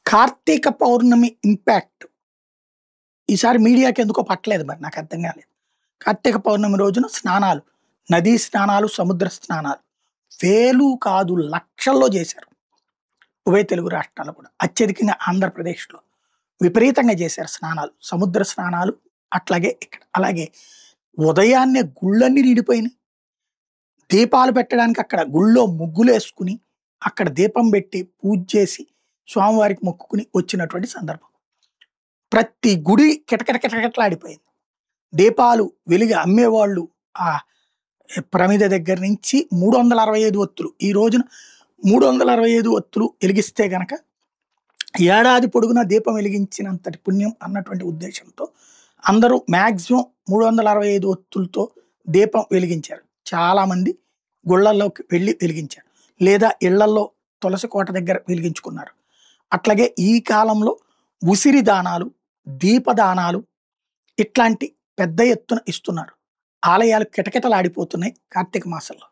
కార్తీక పౌర్ణమి impact ఈసారి మీడియాకి ఎందుకో పట్టలేదు మరి నాకు అర్థం కాలేదు. కార్తీక పౌర్ణమి రోజున స్నానాలు, నదీ స్నానాలు, సముద్ర స్నానాలు వేలు కాదు లక్షల్లో చేశారు. ఉభయ తెలుగు రాష్ట్రాల్లో కూడా అత్యధికంగా ఆంధ్రప్రదేశ్లో విపరీతంగా చేశారు స్నానాలు, సముద్ర స్నానాలు. అట్లాగే ఇక్కడ అలాగే ఉదయాన్నే గుళ్ళన్నీ నిండిపోయినాయి. దీపాలు పెట్టడానికి అక్కడ గుళ్ళో ముగ్గులు వేసుకుని అక్కడ దీపం పెట్టి పూజ చేసి స్వామివారికి మొక్కుకుని వచ్చినటువంటి సందర్భం. ప్రతి గుడి కిటకిటకిటకిటలాడిపోయింది. దీపాలు వెలిగి అమ్మేవాళ్ళు ఆ ప్రమిద దగ్గర నుంచి 365 ఒత్తులు, ఈ రోజున 365 ఒత్తులు వెలిగిస్తే గనక ఏడాది పొడుగునా దీపం వెలిగించినంతటి పుణ్యం అన్నటువంటి ఉద్దేశంతో అందరూ మ్యాక్సిమం 365 ఒత్తులతో దీపం వెలిగించారు. చాలామంది గుళ్ళల్లోకి వెళ్ళి వెలిగించారు, లేదా ఇళ్లల్లో తులసి కోట దగ్గర వెలిగించుకున్నారు. అట్లాగే ఈ కాలంలో ఉసిరి దానాలు, దీపదానాలు ఇట్లాంటి పెద్ద ఎత్తున ఇస్తున్నారు. ఆలయాలు కిటకిటలాడిపోతున్నాయి కార్తీక మాసంలో.